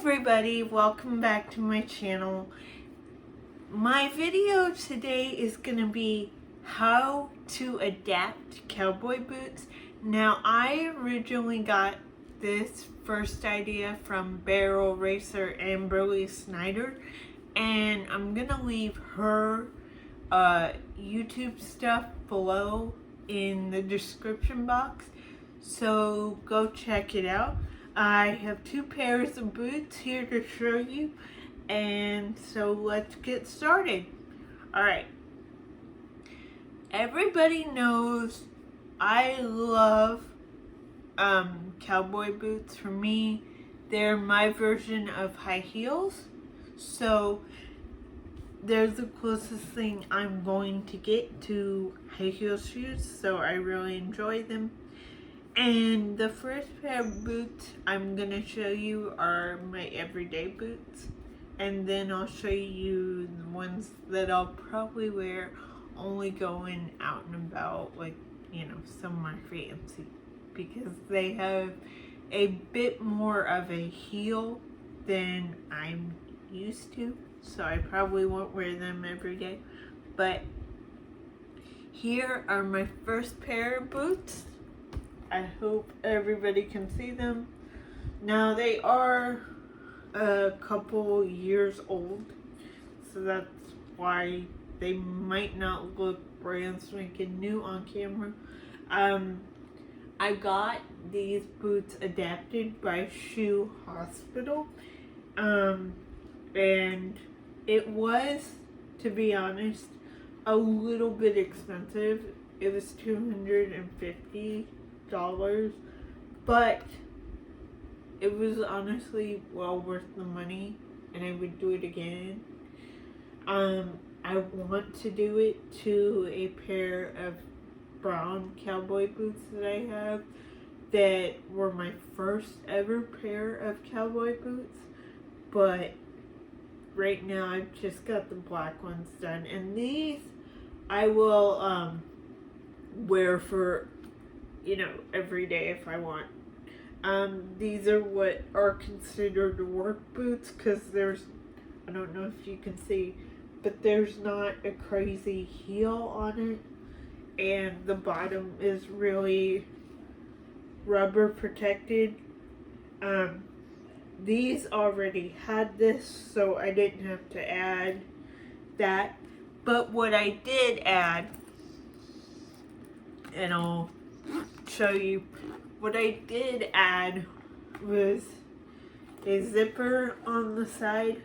everybody, welcome back to my channel. My video today is going to be how to adapt cowboy boots. Now, I originally got this first idea from barrel racer Amberley Snyder, and I'm going to leave her YouTube stuff below in the description box, so go check it out. I have two pairs of boots here to show you, and so let's get started. Alright, everybody knows I love cowboy boots. For me, they're my version of high heels, so they're the closest thing I'm going to get to high heel shoes, so I really enjoy them. And the first pair of boots I'm going to show you are my everyday boots. And then I'll show you the ones that I'll probably wear only going out and about, like, you know, somewhere fancy. Because they have a bit more of a heel than I'm used to. So I probably won't wear them every day. But here are my first pair of boots. I hope everybody can see them. Now, they are a couple years old, so that's why they might not look brand spanking new on camera. I got these boots adapted by Shoe Hospital, and it was, to be honest, a little bit expensive. It was $250, but it was honestly well worth the money, and I would do it again. I want to do it to a pair of brown cowboy boots that I have that were my first ever pair of cowboy boots, but right now I've just got the black ones done, and these I will wear for, you know, every day if I want. These are what are considered work boots, because there's, I don't know if you can see, but there's not a crazy heel on it, and the bottom is really rubber protected. These already had this, so I didn't have to add that, but what I did add, and I'll show you, what I did add was a zipper on the side,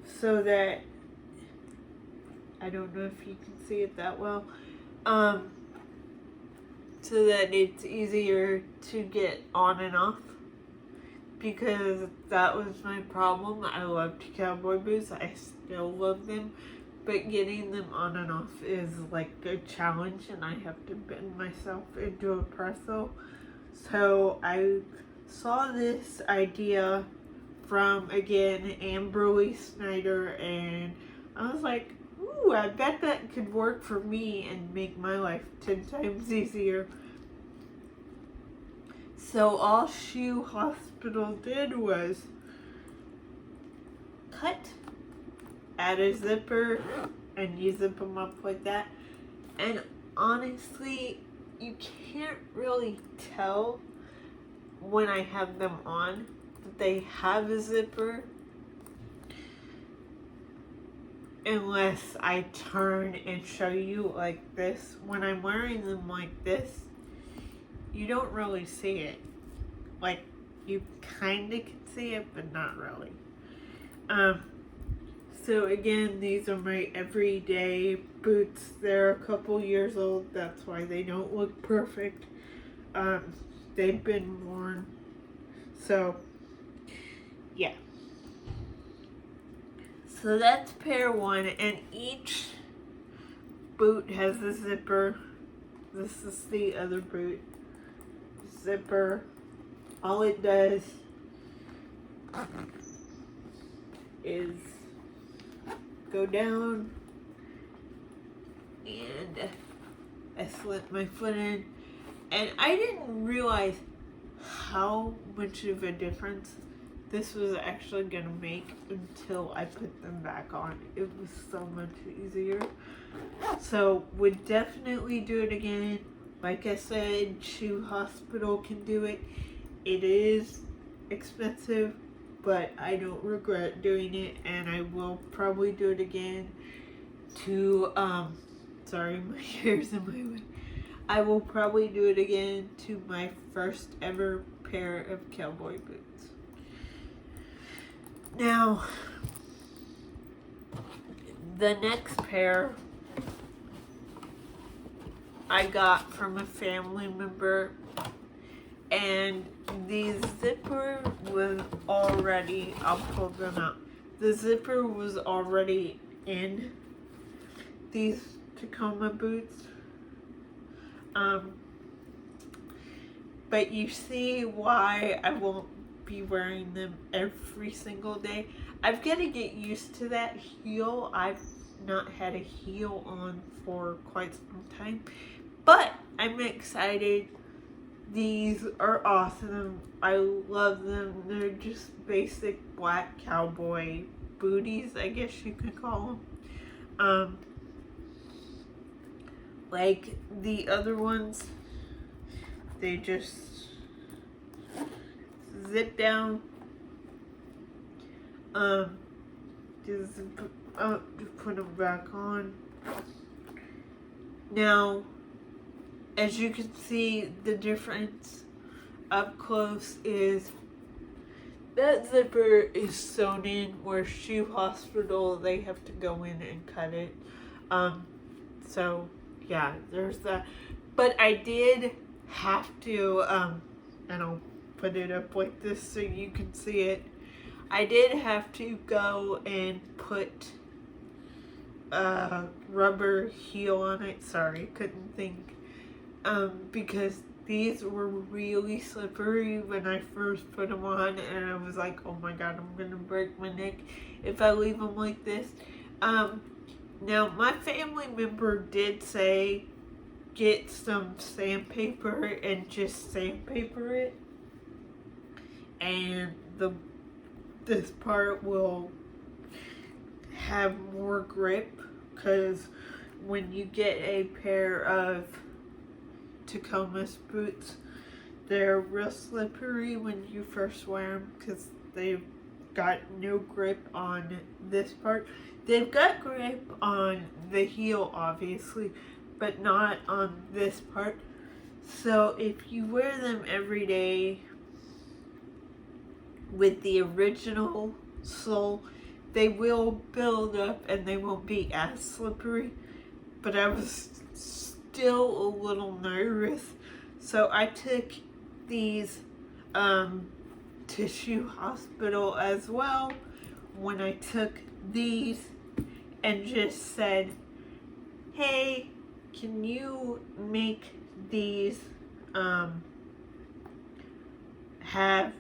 so that, I don't know if you can see it that well, so that it's easier to get on and off, because that was my problem. I loved cowboy boots, I still love them, but getting them on and off is like a challenge, and I have to bend myself into a pretzel. So I saw this idea from, again, Amberley Snyder, and I was like, ooh, I bet that could work for me and make my life 10 times easier. So all Shoe Hospital did was cut, add a zipper, and you zip them up like that. And honestly, you can't really tell when I have them on that they have a zipper unless I turn and show you like this. When I'm wearing them like this, you don't really see it. Like, you kind of can see it, but not really. So again, these are my everyday boots. They're a couple years old, that's why they don't look perfect. They've been worn. So, yeah. So that's pair one, and each boot has a zipper. This is the other boot. Zipper. All it does is go down, and I slip my foot in, and I didn't realize how much of a difference this was actually gonna make until I put them back on. It was so much easier. So would definitely do it again. Like I said, Shoe Hospital can do it. It is expensive, but I don't regret doing it, and I will probably do it again to sorry, my hair's in my way. I will probably do it again to my first ever pair of cowboy boots. Now, the next pair I got from a family member, and the zipper was already, I'll pull them out. The zipper was already in these Tacoma boots. But you see why I won't be wearing them every single day. I've got to get used to that heel. I've not had a heel on for quite some time, but I'm excited. These are awesome. I love them. They're just basic black cowboy booties, I guess you could call them. Like the other ones, they just zip down. Just put them back on. Now, as you can see, the difference up close is that zipper is sewn in, where Shoe Hospital, they have to go in and cut it. So yeah, there's that. But I did have to, and I'll put it up like this so you can see it. I did have to go and put a rubber heel on it. Sorry, couldn't think. Because these were really slippery when I first put them on, and I was like, oh my god, I'm gonna break my neck if I leave them like this. Now, my family member did say get some sandpaper and just sandpaper it, and this part will have more grip, because when you get a pair of Tacoma's boots, they're real slippery when you first wear them, because they've got no grip on this part. They've got grip on the heel, obviously, but not on this part. So if you wear them every day with the original sole, they will build up and they won't be as slippery. But I was still a little nervous, so I took these to Shoe Hospital as well when I took these, and just said, hey, can you make these have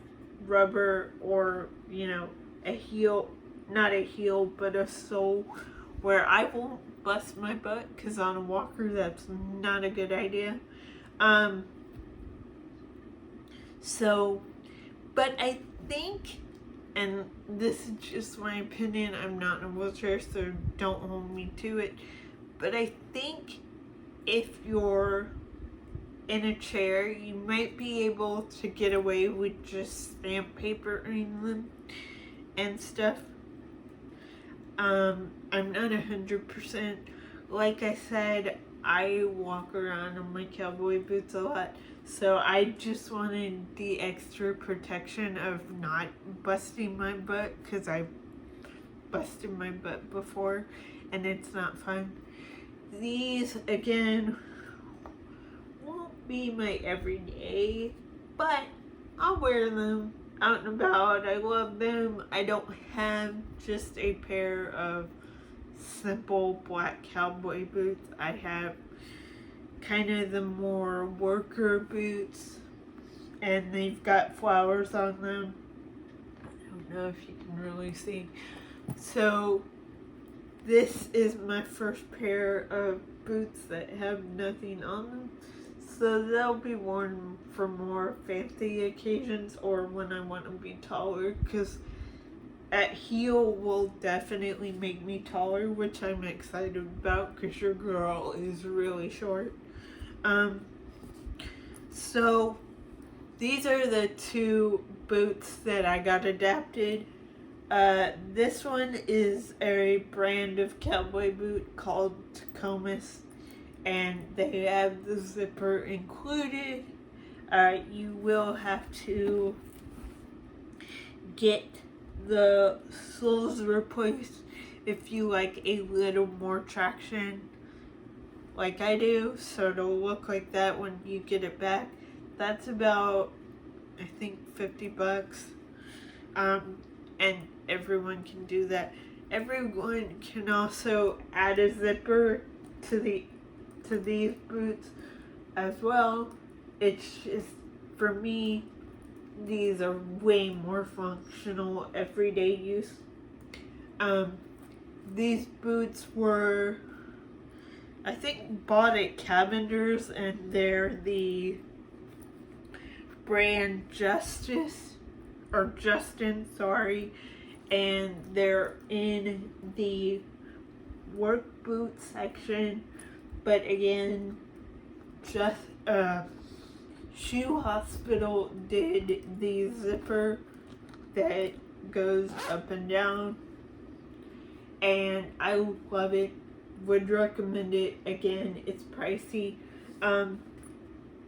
rubber, or a heel, not a heel but a sole where I won't bust my butt, because on a walker that's not a good idea. So, but I think, and this is just my opinion, I'm not in a wheelchair, so don't hold me to it, but I think if you're in a chair, you might be able to get away with just sandpapering them and stuff. I'm not 100%. Like I said, I walk around in my cowboy boots a lot, so I just wanted the extra protection of not busting my butt, because I busted my butt before and it's not fun. These, again, won't be my everyday, but I'll wear them out and about. I love them. I don't have just a pair of simple black cowboy boots. I have kind of the more worker boots, and they've got flowers on them. I don't know if you can really see. So this is my first pair of boots that have nothing on them. So they'll be worn for more fancy occasions or when I want to be taller, because at heel will definitely make me taller, which I'm excited about because your girl is really short. So these are the two boots that I got adapted. This one is a brand of cowboy boot called Tacomas, and they have the zipper included. You will have to get the soles replaced if you like a little more traction like I do, so it'll look like that when you get it back. That's about, I think, $50. And everyone can do that. Everyone can also add a zipper to these boots as well. It's just, for me, these are way more functional everyday use. These boots were, I think, bought at Cavender's, and they're the brand Justin, sorry, and they're in the work boot section. But again, Shoe Hospital did the zipper that goes up and down, and I love it. Would recommend it. Again, it's pricey.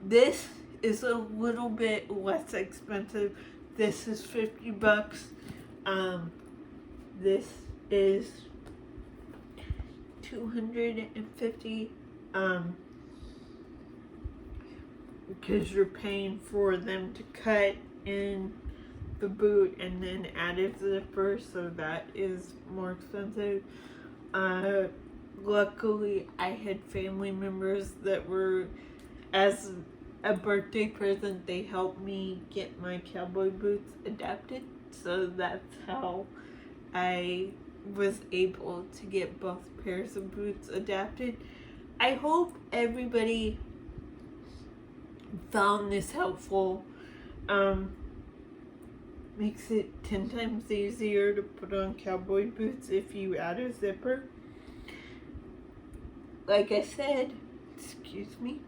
This is a little bit less expensive. This is $50. This is $250. Because you're paying for them to cut in the boot and then add a zipper, so that is more expensive. Luckily, I had family members that were, as a birthday present, they helped me get my cowboy boots adapted, so that's how I was able to get both pairs of boots adapted. I hope everybody found this helpful. Makes it 10 times easier to put on cowboy boots if you add a zipper. Like I said, excuse me,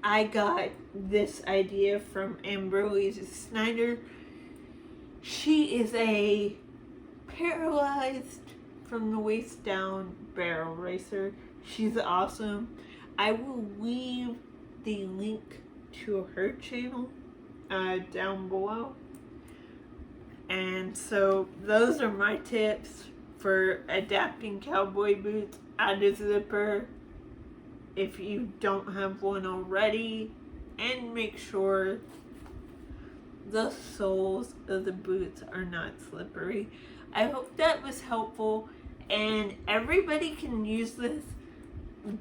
I got this idea from Amberley Snyder. She is a paralyzed from the waist down barrel racer. She's awesome. I will leave the link to her channel down below. And so those are my tips for adapting cowboy boots. Add a zipper if you don't have one already, and make sure the soles of the boots are not slippery. I hope that was helpful, and everybody can use this,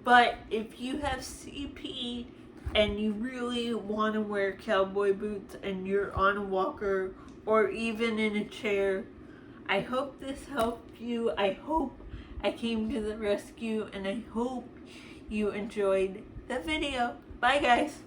but if you have CP and you really want to wear cowboy boots and you're on a walker or even in a chair, I hope this helped you. I hope I came to the rescue, and I hope you enjoyed the video. Bye, guys.